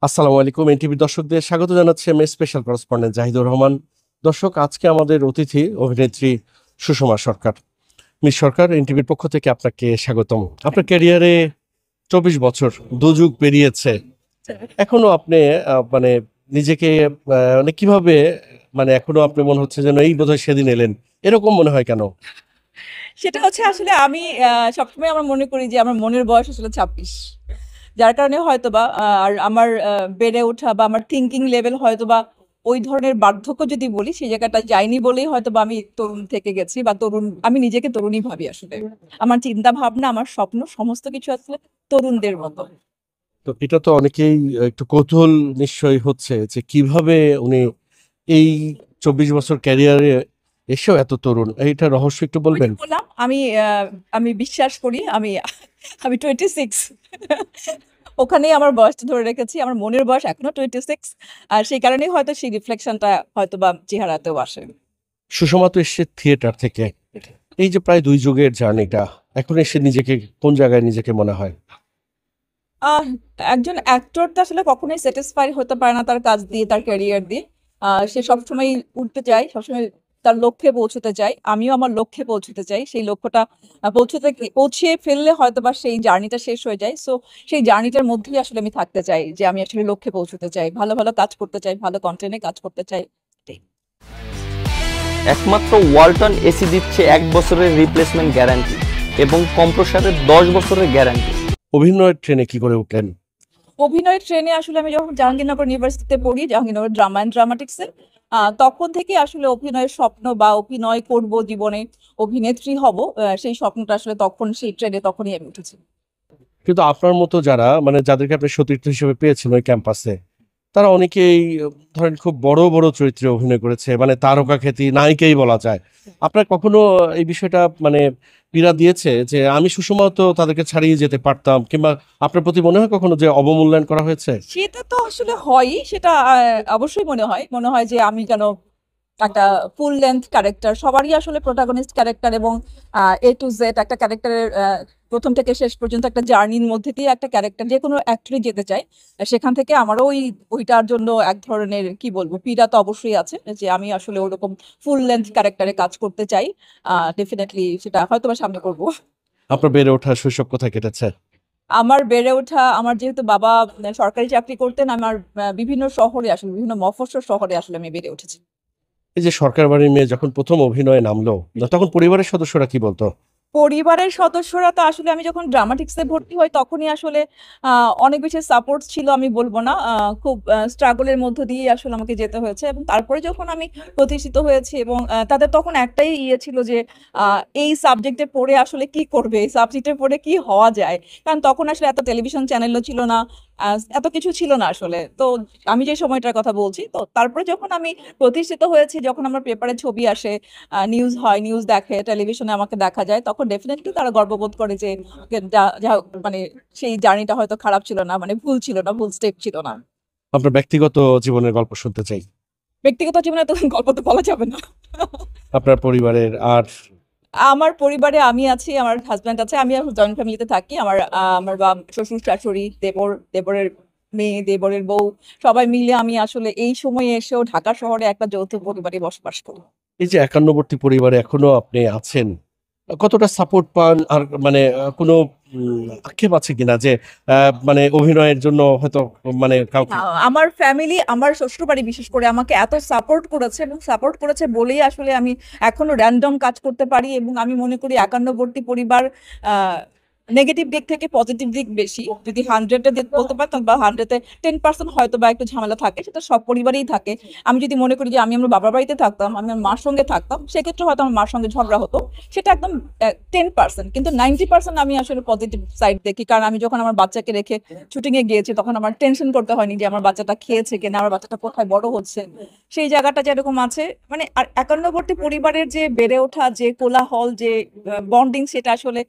আসসালামু আলাইকুম। এনটিভি দর্শকদের স্বাগত জানাচ্ছি আমি স্পেশাল করেসপন্ডেন্ট জাহিদুর রহমান। দর্শক, আজকে আমাদের অতিথি অভিনেত্রী সুষমা সরকার। মিস সরকার, এনটিভির পক্ষ থেকে আপনাকে স্বাগতম। আপনার ক্যারিয়ারে 24 বছর, দুযুগ পেরিয়েছে, এখনো আপনি মানে নিজেকে মানে কিভাবে, মানে এখনো আপনি মনে হচ্ছে যেন এই বোধহয় সেদিন এলেন, এরকম মনে হয় কেন? সেটা হচ্ছে আসলে আমি সবসময় আমার মনে করি যে আমার মনের বয়স আসলে 26, যার কারণে হয়তোবা আর আমার বেড়ে ওঠা বা আমার থিঙ্কিং লেভেল হয়তোবা ওই ধরনের বার্ধক্য যদি বলি সেই জায়গাটা যাইনি বলেই হয়তোবা আমি তরুণ থেকে গেছি বা তরুণ, আমি নিজেকে তরুণই ভাবি আসলে। আমার চিন্তা ভাবনা, আমার স্বপ্ন সমস্ত কিছু আসলে তরুণদের মতো। তো এটা তো অনেকেই একটু কৌতূহল নিশ্চয়ই হচ্ছে যে কিভাবে উনি এই 24 বছর ক্যারিয়ারে এসেও এত তরুণ, এইটা রহস্য একটু ওই যে বলবেন? বললাম আমি বিশ্বাস করি আমি আমি 26, ওখানেই আমার বয়সটা ধরে রেখেছি। আমার মনের বয়স এখনো 26, আর সেই কারণেই হয়তো সেই রিফ্লেকশনটা হয়তো বা চেহারাতেও আসে। সুষমা তো এসছে থিয়েটার থেকে, এই যে প্রায় 2 যুগের জার্নিটা, এখন এসে নিজেকে কোন জায়গায় নিজেকে মনে হয়? আহ একজন অ্যাক্টর তো আসলে কখনোই স্যাটিসফাই হতে পারে না তার কাজ দিয়ে, তার ক্যারিয়ার দিয়ে। সে সবসময় উঠতে চায়, সবসময় তার লক্ষ্যে পৌঁছতে চায়। আমিও আমার লক্ষ্যে পৌঁছতে চাই। সেই লক্ষ্যটা পৌঁছিয়ে ফেললে হয়তোবা সেই জার্নিটা শেষ হয়ে যায়। সো সেই জার্নিটার মধ্যেই আসলে আমি থাকতে চাই যে আমি আসলে লক্ষ্যে পৌঁছতে চাই, ভালো ভালো কাজ করতে চাই, ভালো কন্টেন্টে কাজ করতে চাই। এটাই। একমাত্র ওয়ালটন এসি দিচ্ছে 1 বছরের রিপ্লেসমেন্ট গ্যারান্টি এবং কম্প্রসারের 10 বছরের গ্যারান্টি। অভিনয়ের ট্রেনে কি করে উঠলেন? অভিনয়ের ট্রেনে আসলে আমি যখন জাহাঙ্গীরনগর ইউনিভার্সিটিতে পড়ি, জাহাঙ্গীরনগর ড্রামা অ্যান্ড ড্রামাটিক্সে, তখন থেকে আসলে অভিনয়ের স্বপ্ন বা অভিনয় করব জীবনে, অভিনেত্রী হব, সেই স্বপ্নটা আসলে তখন সেই ট্রেনে তখনই আমি উঠেছি। কিন্তু আপনার মতো যারা, মানে যাদেরকে আপনি সতীর্থ হিসেবে পেয়েছেন ওই ক্যাম্পাসে, তারা অনেকেই ধরেন খুব বড় বড় চরিত্রে অভিনয় করেছে, মানে তারকা খ্যাতি নায়িকাই বলা যায়। আপনার কখনো এই বিষয়টা মানে পীড়া দিয়েছে যে আমি সুষমা তো তাদেরকে ছাড়িয়ে যেতে পারতাম, কিংবা আপনার প্রতি মনে হয় কখনো যে অবমূল্যায়ন করা হয়েছে? সেটা তো আসলে হয়ই, সেটা অবশ্যই মনে হয় যে আমি কেন একটা ফুল লেন্থ ক্যারেক্টার, সবারই আসলে প্রোটাগনিস্ট ক্যারেক্টার এবং এ টু জেড একটা ক্যারেক্টারের প্রথম থেকে শেষ পর্যন্ত একটা জার্নির মধ্যে দিয়ে একটা ক্যারেক্টার যে কোনো অ্যাক্টরই যেতে চায়। সেখান থেকে আমারও ওইটার জন্য এক ধরনের কি বলবো পীড়া তো অবশ্যই আছে যে আমি আসলে ওরকম ফুল লেন্থ ক্যারেক্টারে কাজ করতে চাই। ডেফিনেটলি সেটা হয়তো বা সামনে করবো। আপনার বেড়ে ওঠা শৈশব কোথায় কেটেছে? আমার বেড়ে ওঠা, আমার যেহেতু বাবা সরকারি চাকরি করতেন, আমার বিভিন্ন শহরে আসলে বিভিন্ন মফস্বল শহরে আসলে আমি বেড়ে উঠেছি। এই যে সরকার বাড়ির মেয়ে যখন প্রথম অভিনয়ে নামলো, তখন পরিবারের সদস্যরা কি বলতো? পরিবারের সদস্যরা তো আসলে আমি যখন ড্রামাটিক্সে ভর্তি হই তখনই আসলে অনেক বেশি সাপোর্ট ছিল, আমি বলবো না। খুব স্ট্রাগলের মধ্য দিয়ে আসলে আমাকে যেতে হয়েছে এবং তারপরে যখন আমি প্রতিষ্ঠিত হয়েছি এবং তাদের তখন একটাই ইয়ে ছিল যে এই সাবজেক্টে পড়ে আসলে কি করবে, এই সাবজেক্টে পড়ে কি হওয়া যায়। কারণ তখন আসলে এত টেলিভিশন চ্যানেলও ছিল না, এত কিছু ছিল না আসলে। তো আমি যে সময়টার কথা বলছি, তো তারপরে যখন আমি প্রতিষ্ঠিত হয়েছি, যখন আমার পেপারে ছবি আসে, নিউজ হয়, নিউজ দেখে, টেলিভিশনে আমাকে দেখা যায়, তখন ডেফিনেটলি তারা গর্ববোধ করে যে মানে সেই জার্নিটা হয়তো খারাপ ছিল না, মানে ভুল ছিল না, ভুল স্টেপ ছিল না। আপনার ব্যক্তিগত জীবনের গল্প শুনতে চাই। ব্যক্তিগত জীবনে তো গল্প তো বলা যাবে না। আপনার পরিবারের আর আমার পরিবারে আমি আছি, আমার হাজব্যান্ড আছে, আমি জয়েন্ট ফ্যামিলিতে থাকি। আমার শ্বশুর শাশুড়ি, দেবরের মেয়ে, দেবরের বউ, সবাই মিলে আমি আসলে এই সময়ে এসেও ঢাকা শহরে একটা যৌথ পরিবারে বসবাস করি। এই যে একান্নবর্তী পরিবারে এখনো আপনি আছেন, কতটা সাপোর্ট পান? আর মানে কোনো আক্ষেপ আছে কিনা যে মানে অভিনয়ের জন্য হয়তো মানে কাউকে? আমার ফ্যামিলি, আমার শ্বশুরবাড়ি বিশেষ করে আমাকে এত সাপোর্ট করেছে এবং সাপোর্ট করেছে বলেই আসলে আমি এখনো র্যান্ডম কাজ করতে পারি এবং আমি মনে করি একান্নবর্তী পরিবার নেগেটিভ দিক থেকে পজিটিভ দিক বেশি। যদি 100-এ বলতে পারতাম বা 100-এ 10% হয়তো বা একটু ঝামেলা থাকে, সেটা সব পরিবারেই থাকে। আমি যদি মনে করি যে আমি আমার বাবার বাড়িতে থাকতাম, আমি আমার মার সঙ্গে থাকতাম, সেক্ষেত্রে হয়তো আমার মার সঙ্গে ঝগড়া হতো, সেটা একদম 10%। কিন্তু 90% আমি আসলে পজিটিভ সাইড দেখি, কারণ আমি যখন আমার বাচ্চাকে রেখে শুটিং এ গিয়েছি তখন আমার টেনশন করতে হয়নি যে আমার বাচ্চাটা খেয়েছে কিনা, আমার বাচ্চাটা কোথায় বড় হচ্ছে। সেই জায়গাটা যেরকম আছে, মানে আর একান্নবর্তী পরিবারের যে বেড়ে ওঠা, যে কোলাহল, যে বন্ডিং, সেটা আসলে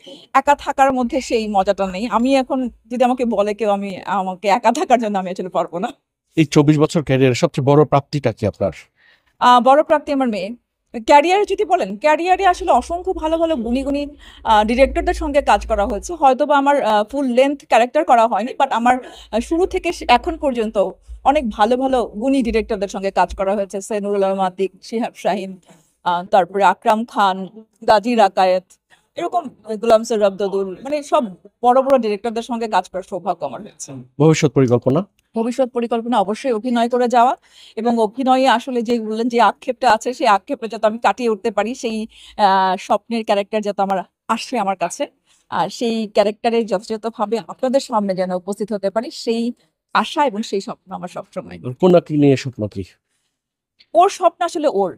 একা থাকার মধ্যে সেই মজাটা নেই। আমি এখন যদি আমাকে বলে কেউ আমি আমাকে একা থাকার জন্য, আমি আসলে পারবো না। এই 24 বছর ক্যারিয়ারের সবচেয়ে বড় প্রাপ্তিটা কি আপনার? বড় প্রাপ্তি আমার মেয়ে। ক্যারিয়ারে যদি বলেন, ক্যারিয়ারে আসলে অসংখ্য ভালো ভালো গুণী গুণী ডিরেক্টরদের সঙ্গে কাজ করা হয়েছে। হয়তো বা আমার ফুল লেন্থ ক্যারেক্টার করা হয়নি, বাট আমার শুরু থেকে এখন পর্যন্ত অনেক ভালো ভালো গুণী ডিরেক্টরদের সঙ্গে কাজ করা হয়েছে। সে নুরুল আলম আতিক, শিহাব শাহিন, তারপরে আকরাম খান, গাজী রাকায়েত, এরকম গুলাম সৈয়দ আব্দুল, মানে সব বড় বড় ডিরেক্টরদের সঙ্গে কাজ করার সৌভাগ্য আমার হয়েছে। ভবিষ্যৎ পরিকল্পনা? ভবিষ্যৎ পরিকল্পনা অবশ্যই অভিনয় করে যাওয়া, এবং অভিনয়ে আসলে যে বললেন যে আক্ষেপটা আছে, সেই আক্ষেপটা যাতে আমি কাটিয়ে উঠতে পারি, সেই স্বপ্নের ক্যারেক্টার যাতে আমার আসে আমার কাছে, আর সেই ক্যারেক্টারে যথাযথভাবে আপনাদের সামনে যেন উপস্থিত হতে পারি, সেই আশা এবং সেই স্বপ্ন আমার সবসময়। কন্যাকে নিয়ে স্বপ্ন কি? ওর স্বপ্ন আসলে ওর,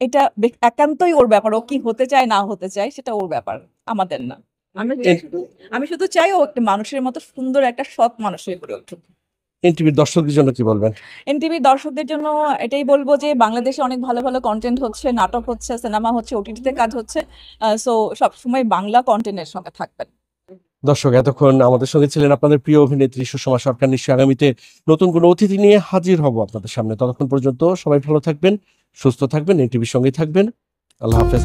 এটা একান্তই ওর ব্যাপার। ও কি হতে চায় না হতে চায় সেটা ওর ব্যাপার, আমাদের না। আমি শুধু চাই ও একটা মানুষের মতো সুন্দর একটা সৎ মানুষ হয়ে গড়ে উঠুক। এনটিভির দর্শকদের জন্য কি বলবেন? এনটিভির দর্শকদের জন্য এটাই বলবো যে বাংলাদেশে অনেক ভালো ভালো কন্টেন্ট হচ্ছে, নাটক হচ্ছে, সিনেমা হচ্ছে, ওটিটিতে কাজ হচ্ছে। সো সবসময় বাংলা কন্টেন্টের সঙ্গে থাকবেন। দর্শক, এতক্ষণ আমাদের সঙ্গে ছিলেন আপনাদের প্রিয় অভিনেত্রী সুষমা সরকার। নিশ্চয়ই আগামীতে নতুন কোনো অতিথি নিয়ে হাজির হব আপনাদের সামনে। ততক্ষণ পর্যন্ত সবাই ভালো থাকবেন, সুস্থ থাকবেন, এনটিভির সঙ্গেই থাকবেন। আল্লাহ হাফেজ।